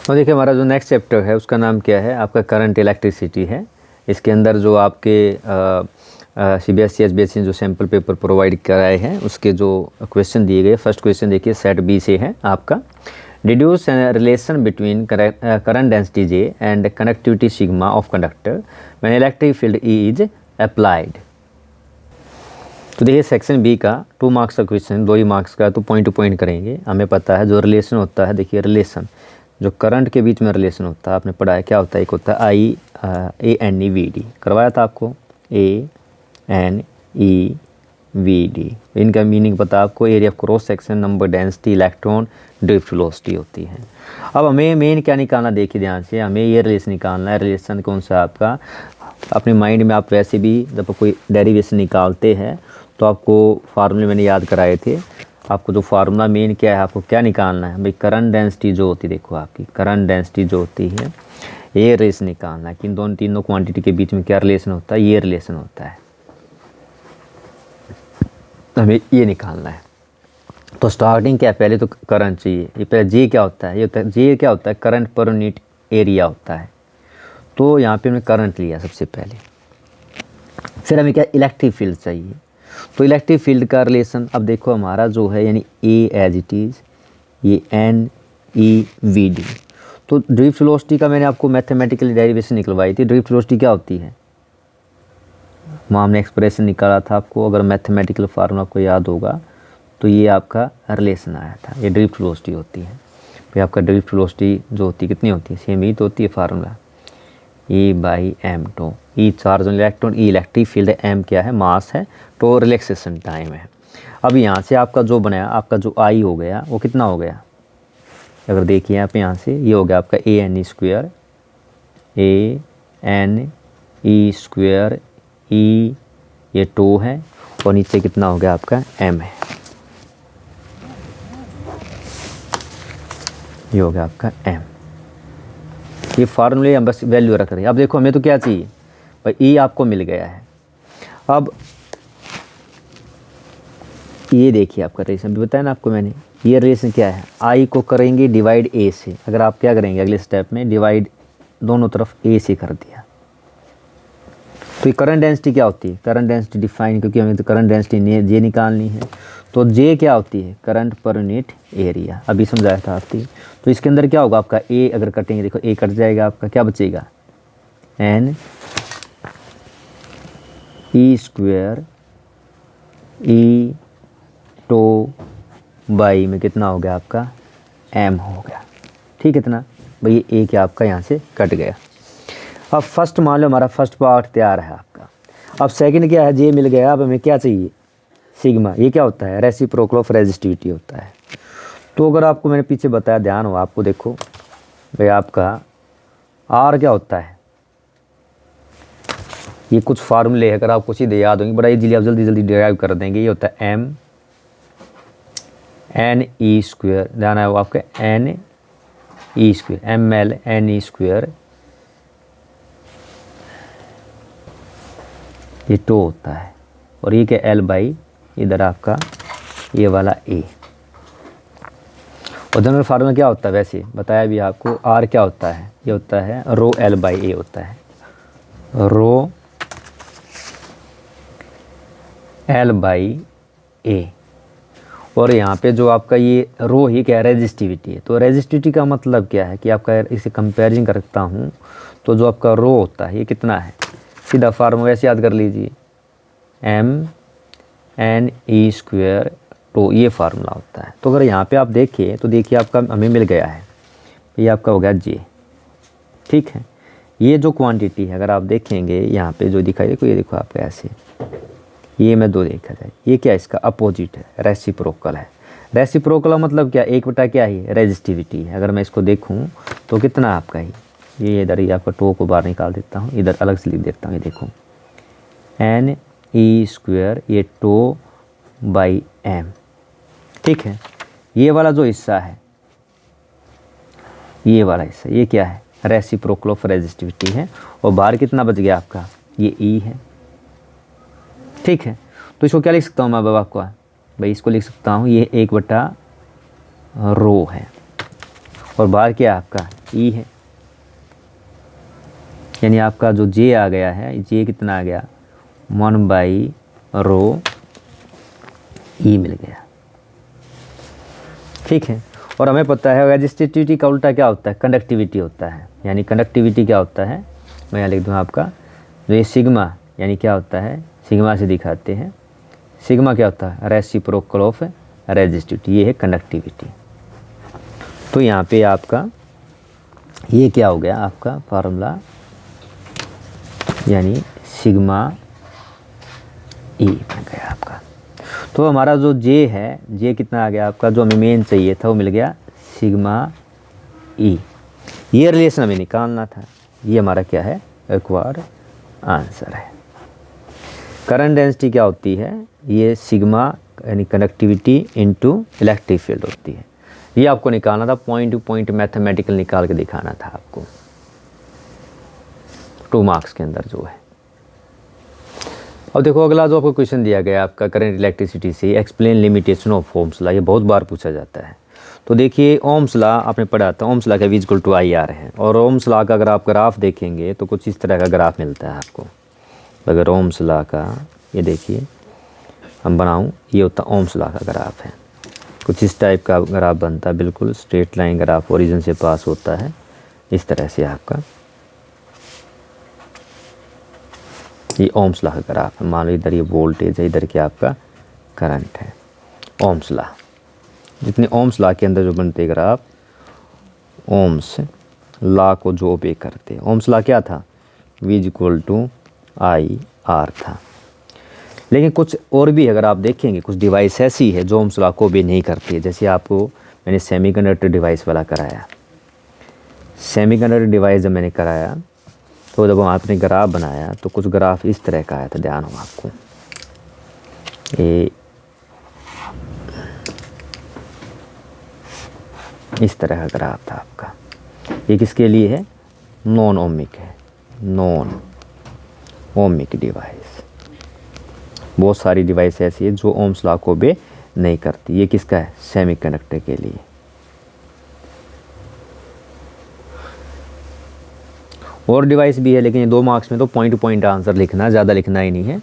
तो देखिए हमारा जो नेक्स्ट चैप्टर है उसका नाम क्या है, आपका करंट इलेक्ट्रिसिटी है। इसके अंदर जो आपके CBSE SBSE ने जो सैम्पल पेपर प्रोवाइड कराए हैं उसके जो क्वेश्चन दिए गए, फर्स्ट क्वेश्चन देखिए सेट बी से है आपका, deduce relation between current density J and connectivity sigma of conductor when electric field E is applied. तो देखिए सेक्शन बी का 2 मार्क्स का क्वेश्चन, 2 ही मार्क्स का, तो पॉइंट टू पॉइंट करेंगे। हमें पता है जो रिलेशन होता है, देखिए रिलेशन जो करंट के बीच में रिलेशन होता है आपने पढ़ा है क्या होता है, एक होता है IANEVD, करवाया था आपको, ANEVD। इनका मीनिंग पता है आपको, area of cross section, number density, electron, drift velocity होती है। अब हमें मेन क्या निकालना, देखिए ध्यान से, हमें ये रिलेशन निकालना है। रिलेशन कौन सा आपका, अपने माइंड में आप वैसे भी जब कोई डेरिवेशन निकालते हैं तो आपको फार्मूले मैंने याद कराए थे। आपको जो फार्मूला मेन क्या है, आपको क्या निकालना है भाई, करंट डेंसिटी जो होती है, देखो आपकी करंट डेंसिटी जो होती है, ये रिलेशन निकालना है कि इन तीनों क्वांटिटी के बीच में क्या रिलेशन होता है, ये रिलेशन होता है, हमें ये निकालना है। तो स्टार्टिंग क्या है, पहले तो करंट चाहिए, ये पहले जे क्या होता है, ये होता है जे क्या होता है, करंट पर यूनिट एरिया होता है। तो यहाँ पे हमने करंट लिया सबसे पहले, फिर हमें क्या इलेक्ट्रिक फील्ड चाहिए। तो इलेक्ट्रिक फील्ड का रिलेशन अब देखो हमारा जो है, यानी ए एज इट इज़, ये NEVD। तो ड्रिफ्ट वेलोसिटी का मैंने आपको मैथमेटिकली डेरिवेशन निकलवाई थी। ड्रिफ्ट वेलोसिटी क्या होती है, वहाँ हमने एक्सप्रेशन निकाला था आपको, अगर मैथमेटिकल फार्मूला आपको याद होगा तो ये आपका रिलेशन आया था, ये ड्रिफ्ट वेलोसिटी होती है। फिर आपका ड्रिफ्ट वेलोसिटी जो होती है कितनी होती है, सेम ही तो होती है फार्मूला, E/m टो, E charge on electron, E electric field है, m क्या है, मास है, टो रिलैक्सेशन टाइम है। अब यहाँ से आपका जो बनाया, आपका जो I हो गया वो कितना हो गया, अगर देखिए आप यहाँ से, ये हो गया आपका ANE² E, ये टो है, और नीचे कितना हो गया आपका m है, ये हो गया आपका m। ये फार्मूले हम बस वैल्यू रख रहे हैं। अब देखो हमें तो क्या चाहिए भाई, E आपको मिल गया है। अब ये देखिए आपका रिलेशन भी बताया ना आपको मैंने, ये रिलेशन क्या है, I को करेंगे डिवाइड A से। अगर आप क्या करेंगे अगले स्टेप में, डिवाइड दोनों तरफ A से कर दिया, तो ये करंट डेंसिटी क्या होती है, करंट डेंसिटी डिफाइन, क्योंकि हमें तो करंट डेंसिटी J निकालनी है, तो J क्या होती है, करंट पर यूनिट एरिया, अभी समझाया था आपकी। तो इसके अंदर क्या होगा आपका, A अगर कटेंगे, देखो A कट जाएगा, आपका क्या बचेगा, NE² E टो बाई में कितना हो गया आपका, m हो गया। ठीक है, इतना भाई A क्या आपका यहाँ से कट गया। अब फर्स्ट मान लो हमारा फर्स्ट पार्ट तैयार है आपका। अब सेकंड क्या है, J मिल गया, अब हमें क्या चाहिए, सिग्मा। ये क्या होता है, रेसिप्रोकल ऑफ रेजिस्टिविटी होता है। तो अगर आपको मैंने पीछे बताया, ध्यान हो आपको, देखो भाई आपका R क्या होता है, ये कुछ फार्मूले है, अगर आपको सीधे याद होंगे बड़ा इजीली आप जल्दी जल्दी डिराइव कर देंगे। ये होता है MNE², ध्यान है वो आपका NE², MLNE², ये टो होता है, और ये क्या L/, इधर आपका ये वाला A। और जनरल फार्मूला क्या होता है, वैसे बताया भी आपको, R क्या होता है, ये होता है ρL/A होता है, ρL/A। और यहाँ पे जो आपका ये रो ही क्या है, रेजिस्टिविटी है। तो रेजिस्टिविटी का मतलब क्या है कि आपका इसे कंपेरिजन करता हूँ, तो जो आपका रो होता है ये कितना है, सीधा फार्मूला ऐसे याद कर लीजिए, MNE² टो, ये फार्मूला होता है। तो अगर यहाँ पे आप देखिए तो देखिए आपका हमें मिल गया है, ये आपका हो गया J। ठीक है, ये जो क्वांटिटी है अगर आप देखेंगे यहाँ पे जो दिखाई, देखो ये देखो आपका ऐसे, ये में 2 देखा जाए, ये क्या है, इसका अपोजिट है, रेसिप्रोकल है। रेसिप्रोकल मतलब क्या, 1/, क्या है, रेजिस्टिविटी है। अगर मैं इसको देखूँ तो कितना आपका ही, ये इधर ही आपका टो को बाहर निकाल देता हूँ, इधर अलग से लिख देता हूँ, ये देखो NE², ये टो बाई m। ठीक है, ये वाला जो हिस्सा है, ये वाला हिस्सा, ये क्या है, रेसिप्रोकल ऑफ रेजिस्टिविटी है। और बाहर कितना बच गया आपका, ये E है। ठीक है, तो इसको क्या लिख सकता हूँ मैं बाबा आपको, भाई इसको लिख सकता हूँ, ये 1/ρ है, और बाहर क्या है आपका, ई है, यानी आपका जो जे आ गया है, जे कितना आ गया 1/ρ ई मिल गया। ठीक है, और हमें पता है रेजिस्टिविटी का उल्टा क्या होता है, कंडक्टिविटी होता है। यानी कंडक्टिविटी क्या होता है, मैं यहाँ लिख दूँ आपका, जो ये सिग्मा यानी क्या होता है, सिग्मा से दिखाते हैं, सिग्मा क्या होता है, रेसिप्रोकल ऑफ रेजिस्टिविटी, ये है कंडक्टिविटी। तो यहाँ पे आपका ये क्या हो गया आपका फार्मूला, यानी सिग्मा ई बन गया आपका। तो हमारा जो जे है, जे कितना आ गया आपका, जो हमें मेन चाहिए था वो मिल गया सिग्मा ई। ये रिलेशन हमें निकालना था, ये हमारा क्या है रिक्वायर्ड आंसर है। करंट डेंसिटी क्या होती है, ये सिग्मा यानी कंडक्टिविटी इनटू इलेक्ट्रिक फील्ड होती है। ये आपको निकालना था, पॉइंट टू पॉइंट मैथमेटिकल निकाल के दिखाना था आपको 2 मार्क्स के अंदर जो है। अब देखो अगला जो आपको क्वेश्चन दिया गया आपका करंट इलेक्ट्रिसिटी से, explain limitation of Ohm's law, ये बहुत बार पूछा जाता है। तो देखिए ओम्स लॉ आपने पढ़ा था, ओम्स लॉ का V = IR है, और ओम्स लॉ का अगर आप ग्राफ देखेंगे तो कुछ इस तरह का ग्राफ मिलता है आपको। अगर ओम्स लॉ का ये देखिए हम बनाऊँ, ये होता ओम्स लॉ का ग्राफ है, कुछ इस टाइप का ग्राफ बनता है, बिल्कुल स्ट्रेट लाइन ग्राफ ओरिजिन से पास होता है इस तरह से आपका, ये ओम्स लॉ का ग्राफ है। मान लो इधर ये वोल्टेज है, इधर क्या आपका करंट है। ओम्स लॉ, जितने ओम्स लॉ के अंदर जो बनते ग्राफ, ओम्स लॉ को जो ओबे करते, ओम्स लॉ क्या था, V = IR था। लेकिन कुछ और भी अगर आप देखेंगे, कुछ डिवाइस ऐसी है जो ओम्स लॉ को ओबे नहीं करती है। जैसे आपको मैंने सेमीकंडक्टर डिवाइस वाला कराया, सेमीकंडक्टर डिवाइस जब मैंने कराया तो जब आपने ग्राफ बनाया तो कुछ ग्राफ इस तरह का आया था, ध्यान हो आपको, ये इस तरह का ग्राफ था आपका। ये किसके लिए है, नॉन ओमिक है, नॉन ओमिक डिवाइस। बहुत सारी डिवाइस ऐसी है जो ओम्स लॉ को ओबे नहीं करती। ये किसका है, सेमीकंडक्टर के लिए। और डिवाइस भी है, लेकिन ये 2 मार्क्स में तो पॉइंट टू पॉइंट आंसर लिखना, ज़्यादा लिखना ही नहीं है।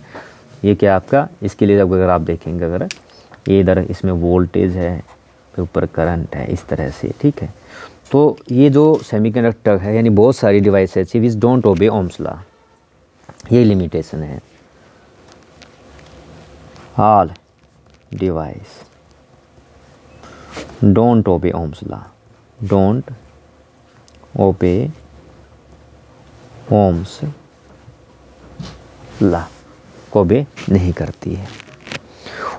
ये क्या आपका, इसके लिए अगर आप देखेंगे, अगर ये इधर इसमें वोल्टेज है, ऊपर करंट है, इस तरह से, ठीक है। तो ये जो सेमीकंडक्टर है, यानी बहुत सारी डिवाइस है विच डोंट ओबे ओम्स लॉ, ये लिमिटेशन है। ऑल डिवाइस डोंट ओबे ओम्स लॉ, डोंट ओबे ओम्स लॉ को ओबे नहीं करती है।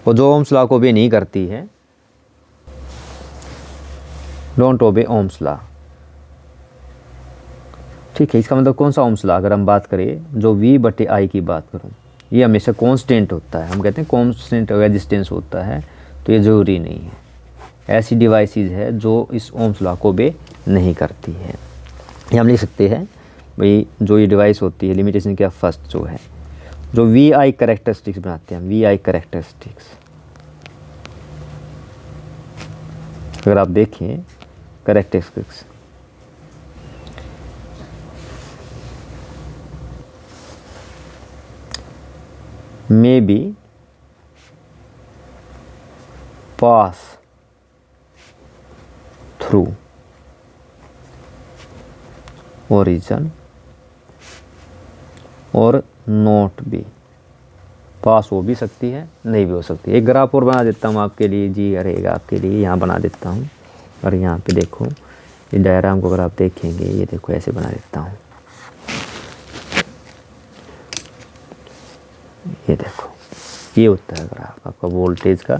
और जो ओम्स लॉ को ओबे नहीं करती है, डोंट ओबे ओम्स लॉ, ठीक है। इसका मतलब कौन सा ओम्स लॉ, अगर हम बात करें जो V/I की बात करूं, ये हमेशा कांस्टेंट होता है। हम कहते हैं कांस्टेंट रेजिस्टेंस होता है, तो ये ज़रूरी नहीं है। ऐसी डिवाइसेस है जो इस ओम्स लॉ को ओबे नहीं करती है। ये हम लिख सकते हैं भाई, जो ये डिवाइस होती है, लिमिटेशन क्या, फर्स्ट जो है, जो VI कैरेक्टरिस्टिक्स बनाते हैं, VI कैरेक्टरिस्टिक्स, अगर आप देखें characteristics, may be pass through origin और नॉट भी, पास हो भी सकती है, नहीं भी हो सकती है। एक ग्राफ और बना देता हूँ आपके लिए जी, रहेगा आपके लिए, यहाँ बना देता हूँ। और यहाँ पे देखो इस डायग्राम को अगर आप देखेंगे, ये देखो ऐसे बना देता हूँ, ये देखो, ये होता है ग्राफ आपका वोल्टेज का।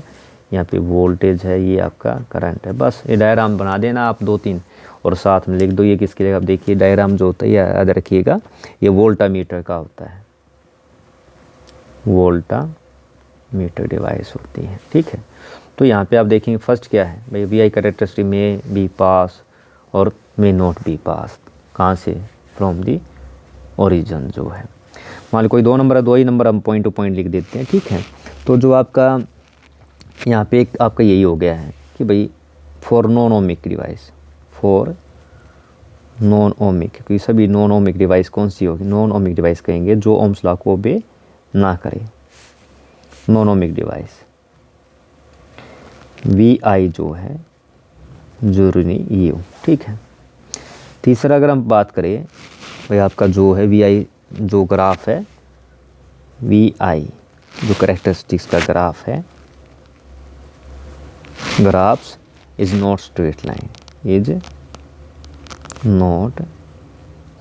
यहाँ पे वोल्टेज है, ये आपका करंट है। बस ये डायग्राम बना देना आप 2-3 और साथ में लिख दो ये किसके लिए। आप देखिए डायग्राम जो होता है, याद रखिएगा, ये वोल्टामीटर का होता है, वोल्टामीटर डिवाइस होती है, ठीक है। तो यहाँ पे आप देखेंगे फर्स्ट क्या है भाई, VI कैरेक्टरिस्टिक में बी पास और मे नॉट बी पास, कहाँ से, फ्रॉम दी ओरिजिन जो है। मान लो कोई 2 नंबर है, 2 ही नंबर हम पॉइंट टू पॉइंट लिख देते हैं, ठीक है। तो जो आपका यहाँ पे एक आपका यही हो गया है कि भाई for non ohmic device, for non ohmic, क्योंकि सभी नॉन ओमिक डिवाइस कौन सी होगी, नॉन ओमिक डिवाइस कहेंगे जो ओम्स लॉ को ओबे ना करे, नॉन ओमिक डिवाइस। वी आई जो है जरूरी नहीं यू, ठीक है। तीसरा अगर हम बात करें भाई आपका जो है वी आई जो ग्राफ है, वी आई जो करेक्टरिस्टिक्स का ग्राफ है, graphs is not straight line, is not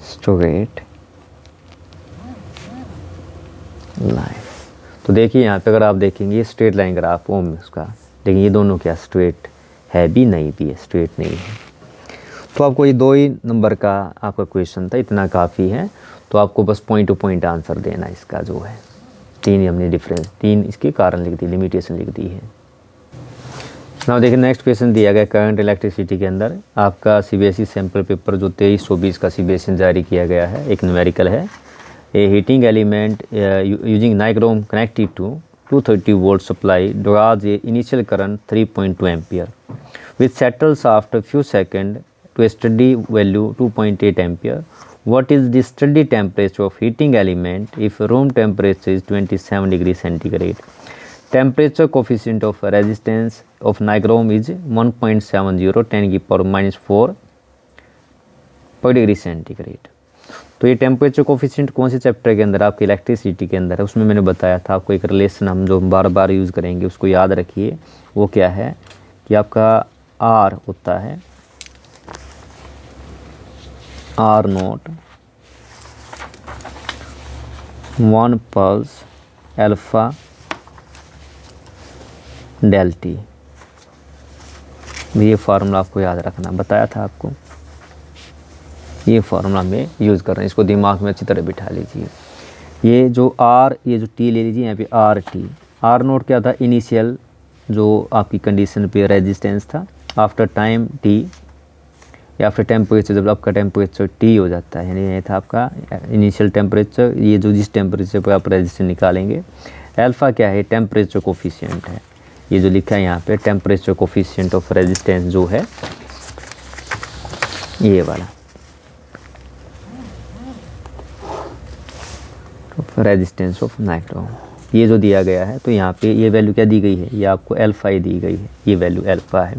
straight line. तो देखिए यहाँ पे अगर आप देखेंगे स्ट्रेट लाइन ग्राफ ओम उसका, लेकिन ये दोनों क्या स्ट्रेट है भी नहीं भी है, स्ट्रेट नहीं है। तो आपको ये 2 ही नंबर का आपका क्वेश्चन था, इतना काफ़ी है। तो आपको बस पॉइंट टू पॉइंट आंसर देना इसका जो है, 3 ही हमने डिफरेंस, 3 इसके कारण लिख दी, लिमिटेशन लिख दी है। ना देखिए नेक्स्ट क्वेश्चन दिया गया करंट इलेक्ट्रिसिटी के अंदर आपका सीबीएसई सैम्पल पेपर जो 23-24 का सीबीएसई जारी किया गया है, एक न्यूमेरिकल है। A heating element using nichrome connected to 230 volt supply draws a initial current 3.2 ampere which settles after few seconds to a steady value 2.8 ampere. What is the steady temperature of heating element if room temperature is 27 degrees centigrade? Temperature coefficient of resistance of nichrome is 1.70 10 की power -4 पर degree centigrade. तो ये temperature coefficient कौन से chapter के अंदर आपकी electricity के अंदर है, उसमें मैंने बताया था आपको एक रिलेशन हम जो बार बार यूज़ करेंगे उसको याद रखिए। वो क्या है कि आपका आर होता है R naught 1 plus alpha del T. ये फार्मूला आपको याद रखना, बताया था आपको, ये फार्मूला में यूज़ कर रहे हैं, इसको दिमाग में अच्छी तरह बिठा लीजिए। ये जो आर, ये जो टी ले लीजिए यहाँ पे आर टी। आर नोट क्या था, इनिशियल जो आपकी कंडीशन पे रेजिस्टेंस था, आफ्टर टाइम टी या फिर टेम्परेचर जब आपका टेम्परेचर टी हो जाता है, यानी ये था आपका इनिशियल टेम्परेचर, ये जो जिस टेम्परेचर पर आप रेजिस्टेंस निकालेंगे। अल्फ़ा क्या है, टेम्परेचर कोफिशिएंट है, ये जो लिखा है यहाँ पे टेम्परेचर कोफिशिएंट ऑफ रेजिस्टेंस जो है ये वाला रेजिस्टेंस ऑफ नाइक्रोम, ये जो दिया गया है। तो यहाँ पे ये वैल्यू क्या दी गई है, ये आपको अल्फ़ा ही दी गई है, ये वैल्यू अल्फ़ा है।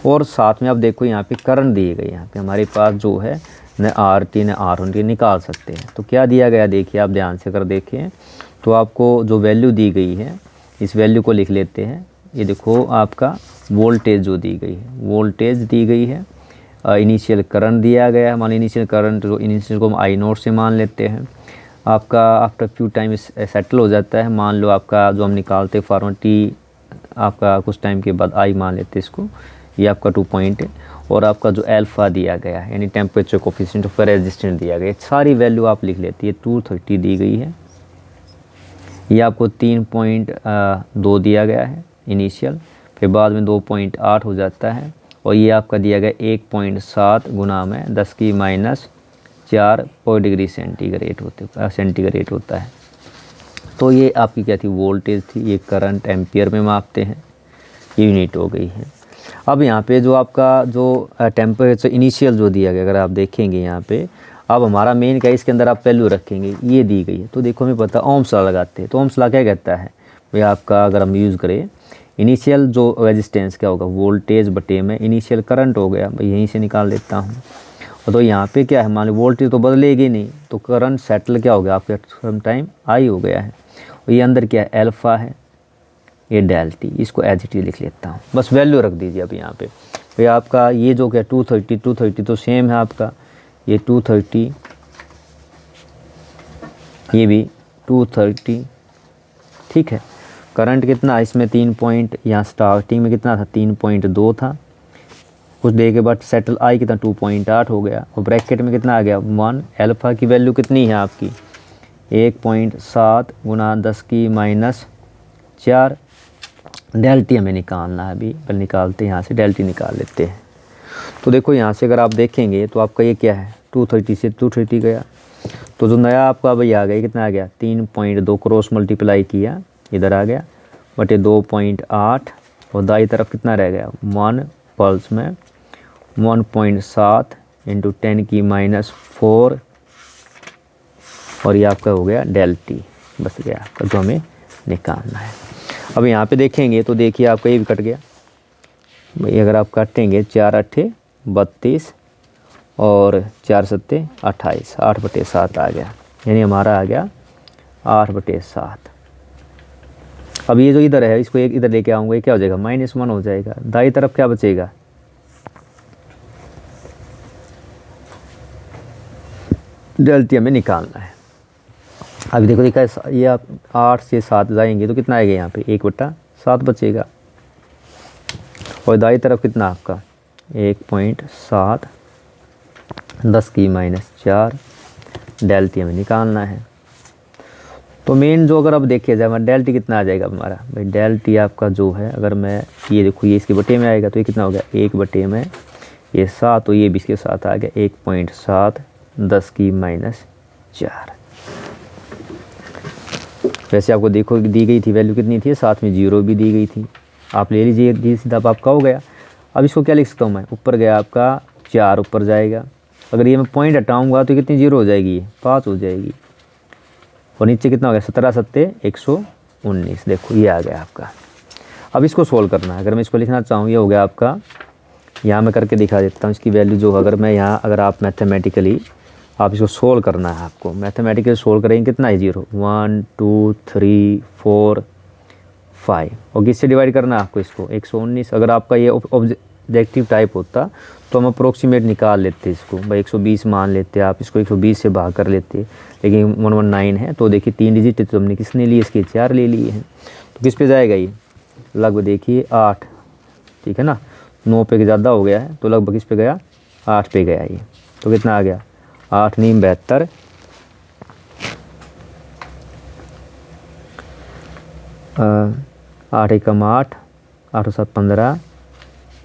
और साथ में आप देखो यहाँ पे करंट दिए गए, यहाँ पे हमारे पास जो है न आर टी न आर वन टी निकाल सकते हैं। तो क्या दिया गया देखिए, आप ध्यान से कर देखें तो आपको जो वैल्यू दी गई है इस वैल्यू को लिख लेते हैं। ये देखो आपका वोल्टेज जो दी गई है, वोल्टेज दी गई है, इनिशियल करंट दिया गया है, मान इनिशियल करंट जो इनिशियल को हम आई नोट से मान लेते हैं। आपका आफ्टर फ्यू टाइम सेटल हो जाता है, मान लो आपका जो हम निकालते फार्मूला टी आपका कुछ टाइम के बाद आई मान लेते इसको, ये आपका 2 पॉइंट है। और आपका जो अल्फ़ा दिया गया है यानी टेम्परेचर कोफिशिएंट ऑफ रेजिस्टेंस दिया गया है, सारी वैल्यू आप लिख लेती है। 230 दी गई है, ये आपको 3.2 दिया गया है इनिशियल, फिर बाद में 2.8 हो जाता है, और ये आपका दिया गया 1.7 गुना में 10⁻⁴ पर डिग्री सेंटीग्रेड होता है। तो ये आपकी क्या थी, वोल्टेज थी, ये करंट एम्पियर में मापते हैं, ये यूनिट हो गई है। अब यहाँ पे जो आपका जो टेम्परेचर इनिशियल जो दिया गया, अगर आप देखेंगे यहाँ पे, अब हमारा मेन क्या है, इसके अंदर आप वैल्यू रखेंगे, ये दी गई है। तो देखो हमें पता ओम्स लॉ लगाते हैं, तो ओम्स लॉ क्या कहता है भाई आपका, अगर हम यूज़ करें इनिशियल जो रेजिस्टेंस क्या होगा, वोल्टेज बटे में इनिशियल करंट हो गया, भाई यहीं से निकाल लेता हूँ। और तो यहाँ पे क्या है, मान लो वोल्टेज तो बदलेगी नहीं, तो करंट सेटल क्या हो गया आपके सम टाइम आई हो गया है, और ये अंदर क्या है अल्फ़ा है, ये डेल टी, इसको एज इट इज लिख लेता हूँ, बस वैल्यू रख दीजिए। अब यहाँ पे भाई आपका ये जो क्या 230 तो सेम है आपका, ये 230, ये भी 230, ठीक है। करंट कितना इसमें 3 पॉइंट, यहाँ स्टार्टिंग में कितना था 3.2 था, कुछ देर के बाद सेटल आई कितना 2.8 हो गया, और ब्रैकेट में कितना आ गया 1। अल्फ़ा की वैल्यू कितनी है आपकी 1.7 गुना 10⁻⁴। डेल टी हमें निकालना है अभी, पहले निकालते हैं यहाँ से, डेल टी निकाल लेते हैं। तो देखो यहाँ से अगर आप देखेंगे तो आपका ये क्या है 230 से 230 गया, तो जो नया आपका भाई आ गया कितना आ गया 3.2 क्रॉस मल्टीप्लाई किया इधर आ गया बटे 2.8, और दाई तरफ कितना रह गया 1 पल्स में 1.7 इंटू 10⁻⁴, और ये आपका हो गया डेल टी, बस गया आपका, जो हमें निकालना है। अब यहाँ पे देखेंगे तो देखिए आपका ये भी कट गया भाई, अगर आप काटेंगे 4 8 32 और 4 7 28, 8/7 आ गया, यानी हमारा आ गया 8/7। अब ये जो इधर है इसको एक इधर लेके आऊँगा, ये क्या हो जाएगा -1 हो जाएगा। दाई तरफ क्या बचेगा, डेल टी हमें निकालना है। अभी देखो देखा ये आप 8 से 7 जाएंगे तो कितना आएगा यहाँ पे 1/7 बचेगा, और दाई तरफ कितना आपका 1.7 10⁻⁴, डेल टी हमें निकालना है। तो मेन जो अगर अब देखिए जाए हमारा डेल टी कितना आ जाएगा हमारा भाई, डेल टी आपका जो है, अगर मैं ये देखो ये इसके बटे में आएगा तो ये कितना हो गया 1/7, तो ये भी इसके साथ आ गया 1.7 10⁻⁴। वैसे आपको देखो दी गई थी वैल्यू कितनी थी, साथ में 0 भी दी गई थी, आप ले लीजिए, ये सीधा आपका हो गया। अब इसको क्या लिख सकता हूँ मैं, ऊपर गया आपका 4 ऊपर जाएगा, अगर ये मैं पॉइंट हटाऊँगा तो कितनी 0 हो जाएगी, 5 हो जाएगी, और नीचे कितना हो गया 17 7 119, देखो ये आ गया आपका। अब इसको सोल्व करना है, अगर मैं इसको लिखना चाहूँ ये हो गया आपका, यहाँ मैं करके दिखा देता हूँ इसकी वैल्यू जो, अगर मैं यहाँ अगर आप मैथमेटिकली आप इसको सोल्व करना है, आपको मैथमेटिकली सोल्व करेंगे कितना है 0 1 2 3 4 5, और किससे डिवाइड करना है आपको इसको 119। अगर आपका ये ऑब्जेक्टिव टाइप होता तो हम अप्रोक्सीमेट निकाल लेते इसको भाई, 120 मान लेते, आप इसको 120 से भाग कर लेते, लेकिन 119 है तो देखिए 3 डिजिट तो हमने किसने लिए, इसके 4 ले लिए हैं, तो किस पे जाएगा ये लगभग देखिए 8, ठीक है ना, 9 पे ज़्यादा हो गया है तो लगभग किस पे गया 8 पे गया ये, तो कितना आ गया 8 9 72, 8 1 8, 8 7 15,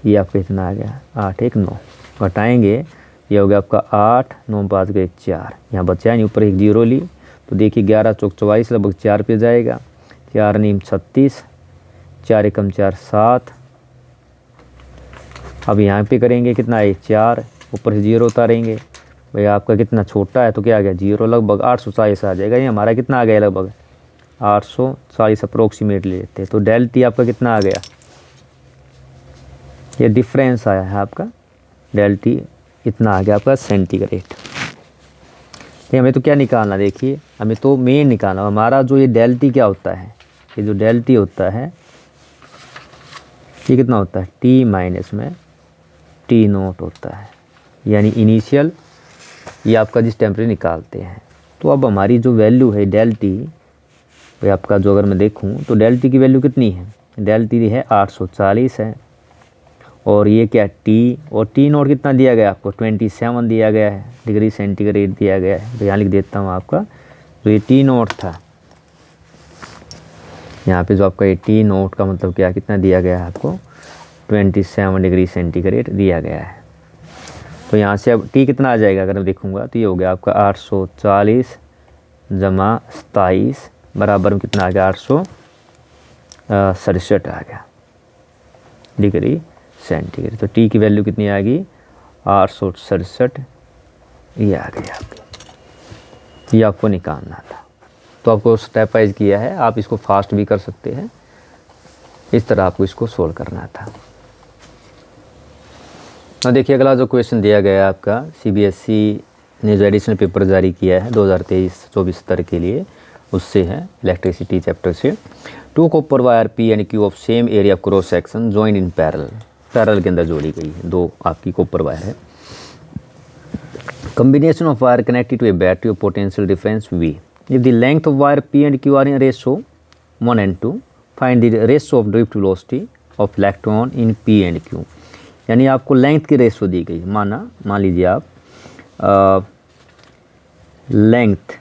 ये आपका इतना आ गया 8 1 9, घटाएंगे ये हो गया आपका 8 9 5 गए 4, यहाँ बचा नहीं, ऊपर एक 0 ली तो देखिए 11 चौक 44 लगभग 4 पे जाएगा, 4 9 36, 4 1 4 7। अब यहाँ पे करेंगे कितना है 4, ऊपर से 0 उतारेंगे भाई, आपका कितना छोटा है तो क्या आ गया 0, लगभग 840 आ जाएगा, ये हमारा कितना आ गया लगभग 840 अप्रोक्सीमेट ले लेते हैं। तो डेल टी आपका कितना आ गया, ये डिफरेंस आया है आपका, डेल टी इतना आ गया आपका सेंटीग्रेड। ये हमें तो क्या निकालना, देखिए हमें तो मेन निकालना, हमारा जो ये डेल टी क्या होता है, ये जो डेल टी होता है ये कितना होता है टी माइनस में टी नोट होता है, यानी इनिशियल ये आपका जिस टेम्परेचर निकालते हैं। तो अब हमारी जो वैल्यू है डेल टी भाई आपका, जो अगर मैं देखूं तो डेल टी की वैल्यू कितनी है, डेल टी है 840 है, और ये क्या टी, और टी नोट कितना दिया गया आपको 27 दिया गया है, डिग्री सेंटीग्रेड दिया गया है, तो यहाँ लिख देता हूँ आपका, तो ये टी नोट था, यहाँ पे जो आपका ये टी नोट का मतलब क्या कितना दिया गया है आपको 27 डिग्री सेंटीग्रेड दिया गया है। तो यहाँ से अब टी कितना आ जाएगा, अगर मैं देखूँगा तो ये हो गया आपका 840 जमा 27 बराबर में कितना आ गया 867 आ गया डिग्री सेंटीग्रेड। तो टी की वैल्यू कितनी आ गई 867, ये आ गई आपकी, ये आपको निकालना था। तो आपको स्टेप वाइज किया है, आप इसको फास्ट भी कर सकते हैं, इस तरह आपको इसको सोल्व करना था। अब देखिए अगला जो क्वेश्चन दिया गया है आपका, सीबीएसई ने जो एडिशनल पेपर जारी किया है 2023-24 स्तर के लिए, उससे है इलेक्ट्रिसिटी चैप्टर से, 2 copper wire P and Q of same area cross section joined in parallel के अंदर जोड़ी गई है, 2 आपकी कॉपर वायर है। Combination of wire connected to a battery of potential difference V। If the length of wire P and Q are in ratio 1 and 2, find the ratio of drift velocity of electron in P and Q। यानी आपको length की ratio दी गई, मान लीजिए आप length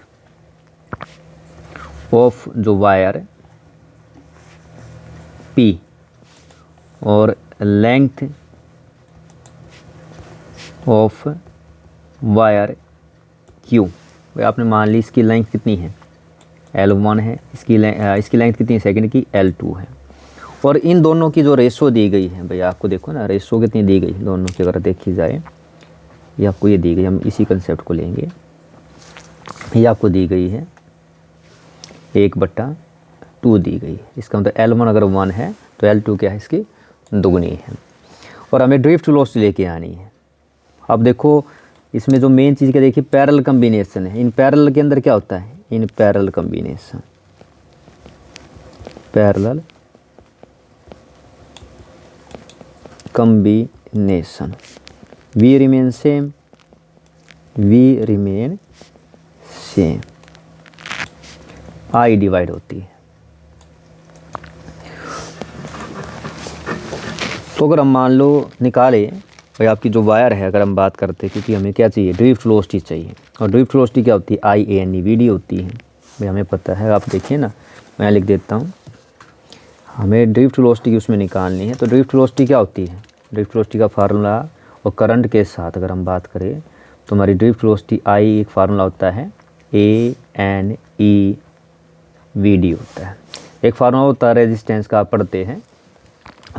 of जो wire P और length of wire Q, भाई आपने मान ली इसकी लेंथ कितनी है L1 है, इसकी लेंथ कितनी है सेकंड की L2 है, और इन दोनों की जो रेशो दी गई है भाई आपको देखो ना रेशो कितनी दी गई दोनों की, अगर देखी जाए ये आपको ये दी गई, हम इसी कंसेप्ट को लेंगे। ये आपको दी गई है 1/2 दी गई है। इसका मतलब L1 अगर 1 है तो L2 क्या है, इसकी दुगनी है। और हमें ड्रिफ्ट वेलोसिटी लेके आनी है। अब देखो इसमें जो मेन चीज़ क्या देखिए, पैरेलल कम्बिनेशन है। इन पैरेलल के अंदर क्या होता है, in parallel combination, parallel combination V remain same, V remain same, I divide होती है। तो अगर हम मान लो निकाले भाई आपकी जो वायर है, अगर हम बात करते हैं, क्योंकि हमें क्या चाहिए, ड्रिफ्ट वेलोसिटी चाहिए। और ड्रिफ्ट वेलोसिटी क्या होती है, IANE होती है भाई, हमें पता है। आप देखिए ना, मैं लिख देता हूँ, हमें ड्रिफ्ट वेलोसिटी उसमें निकालनी है। तो ड्रिफ्ट वेलोसिटी क्या होती है, ड्रिफ्ट वेलोसिटी का फार्मूला और करंट के साथ अगर हम बात करें तो हमारी ड्रिफ्ट वेलोसिटी I एक फार्मूला होता है ANEVD होता है। एक फार्मूला होता है रेजिस्टेंस का, आप पढ़ते हैं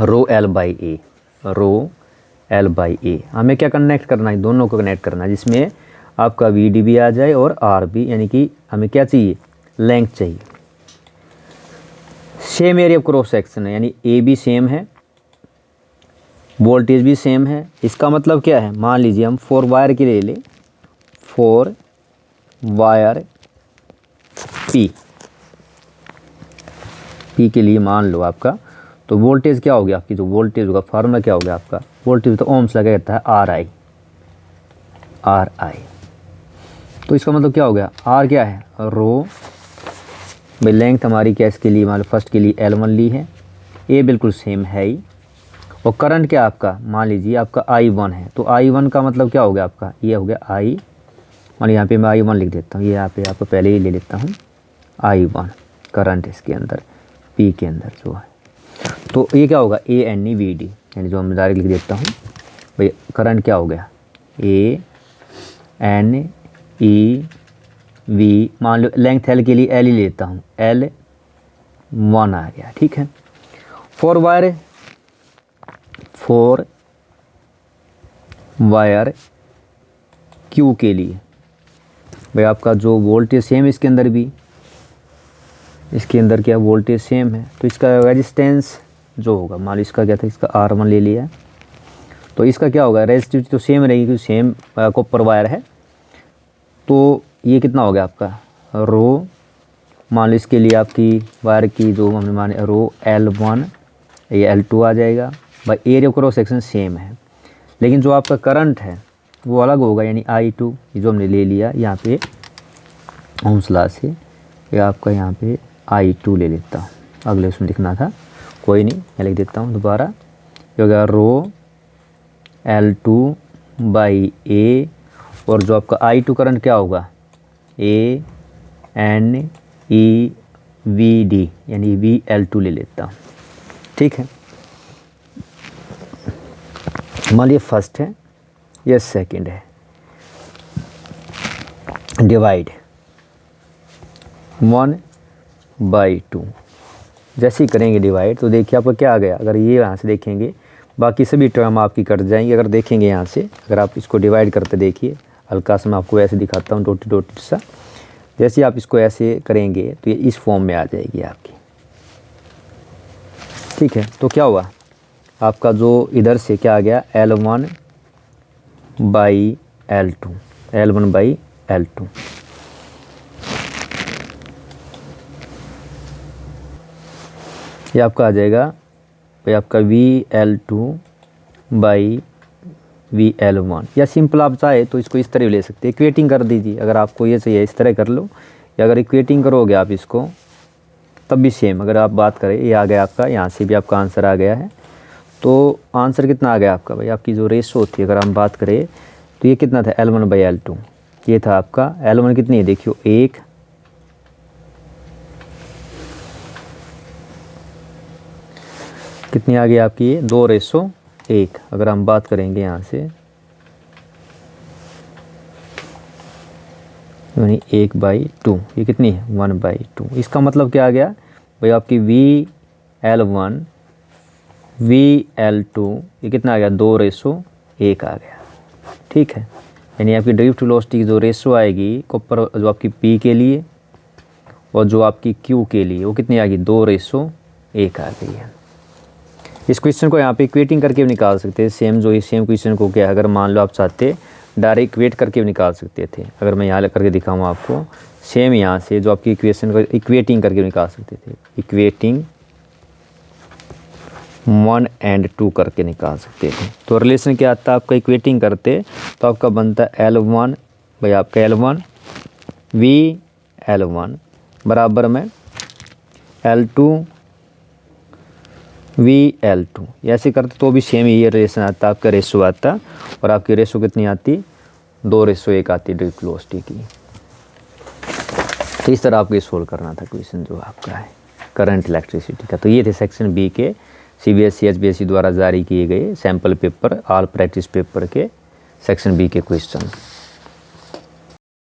ρL/A, ρL/A। हमें क्या कनेक्ट करना है, दोनों को कनेक्ट करना है, जिसमें आपका VD भी आ जाए और R भी, यानी कि हमें क्या चाहिए, लेंथ चाहिए। Same area of cross section है, यानी A भी सेम है, वोल्टेज भी सेम है। इसका मतलब क्या है, मान लीजिए हम 4 वायर के ले लें, 4 वायर P के लिए मान लो आपका, तो वोल्टेज क्या हो गया, आपकी जो वोल्टेज होगा फार्मूला क्या हो गया आपका, वोल्टेज तो ओम्स लगा रहता है RI। तो इसका मतलब क्या हो गया, R क्या है, रो भाई, लेंथ हमारी क्या इसके लिए, मान लो फर्स्ट के लिए L1 ली है, A बिल्कुल सेम है ही। और करंट क्या आपका, मान लीजिए आपका I1 है, तो I1 का मतलब क्या हो गया आपका, ये हो गया I, मान यहाँ पे मैं I1 लिख देता हूँ, ये यहाँ पे आपको पहले ही ले लेता हूँ I1 करंट इसके अंदर P के अंदर जो है। तो ये क्या होगा, ANEVD, यानी जो मैं डायरेक्ट लिख देता हूँ भाई, करंट क्या हो गया ANEV, मान लो लेंथ L के लिए L ही लेता हूँ, L1 आ गया, ठीक है। 4 वायर Q के लिए भाई आपका जो वोल्टेज सेम, इसके अंदर भी, इसके अंदर क्या वोल्टेज सेम है, तो इसका रेजिस्टेंस जो होगा, मान लो इसका क्या था, इसका R1 ले लिया, तो इसका क्या होगा, रेजिस्टिविटी तो सेम रहेगी क्योंकि सेम कॉपर वायर है। तो ये कितना हो गया आपका, रो, मान लो इसके लिए आपकी वायर की जो हमने माने रो L1, ये L2 आ जाएगा भाई। एरिया क्रॉस सेक्शन सेम है, लेकिन जो आपका करंट है वो अलग होगा, यानी I2, ये जो हमने ले लिया यहाँ पे ओम्स लॉ से, ये आपका यहाँ पे I2 ले लेता हूँ, अगले उसमें लिखना था, कोई नहीं, मैं लिख देता हूँ दोबारा। ये हो गया रो L2/A, और जो आपका I2 करंट क्या होगा, ANEVD, यानी VL2 ले लेता हूँ, ठीक है। मान लीजिए फर्स्ट है, ये सेकंड है, डिवाइड 1/2, जैसे ही करेंगे डिवाइड तो देखिए आपको क्या आ गया, अगर ये यहाँ से देखेंगे बाकी सभी टर्म आपकी कट जाएंगी। अगर देखेंगे यहाँ से, अगर आप इसको डिवाइड करते देखिए, हल्का सा मैं आपको ऐसे दिखाता हूँ, डॉटेड डॉटेड सा, जैसे ही आप इसको ऐसे करेंगे तो ये इस फॉर्म में आ जाएगी आपकी, ठीक है। तो क्या हुआ आपका, जो इधर से क्या आ गया, L1/L2, L1/L2, ये आपका आ जाएगा भाई आपका VL2/VL1, या सिंपल आप चाहे तो इसको इस तरह ले सकते हैं, इक्वेटिंग कर दीजिए। अगर आपको ये चाहिए इस तरह कर लो, या अगर इक्वेटिंग करोगे आप इसको तब भी सेम। अगर आप बात करें, ये आ गया आपका, यहाँ से भी आपका आंसर आ गया है। तो आंसर कितना आ गया आपका भाई, आपकी जो रेशो होती है अगर हम बात करें तो ये कितना था, L1/L2, ये था आपका L1 कितनी है, देखियो 1, कितनी आ गई आपकी, ये 2:1। अगर हम बात करेंगे यहाँ से, यानी 1/2, ये कितनी है 1/2। इसका मतलब क्या आ गया भाई, आपकी VL1 VL2 ये कितना आ गया, 2:1 आ गया, ठीक है। यानी आपकी ड्रिफ्ट वेलोसिटी की जो रेशो आएगी कॉपर जो आपकी पी के लिए और जो आपकी क्यू के लिए वो कितनी आ गई, 2:1 आ गई है। इस क्वेश्चन को यहाँ पे इक्वेटिंग करके भी निकाल सकते हैं। सेम क्वेश्चन को क्या, अगर मान लो आप चाहते डायरेक्ट इक्वेट करके भी निकाल सकते थे। अगर मैं यहाँ करके दिखाऊँ आपको, सेम यहाँ से जो आपकी इक्वेशन को इक्वेटिंग करके निकाल सकते थे। इक्वेटिंग 1 और 2 करके निकाल सकते थे। तो रिलेशन क्या आता है आपका, इक्वेटिंग करते तो आपका बनता है L1 भाई आपका L1 V L1 बराबर में L2 V L2। ऐसे करते तो भी सेम ये रिलेशन आता, आपका रेशो आता, और आपकी रेशो कितनी आती, 2:1 आती ड्रिफ्ट वेलोसिटी की। तो इस तरह आपको ये सोल्व करना था क्वेश्चन जो आपका है करंट इलेक्ट्रिसिटी का। तो ये थे सेक्शन बी के CBSE HBSE द्वारा जारी किए गए sample paper all practice paper के सेक्शन बी के क्वेश्चन।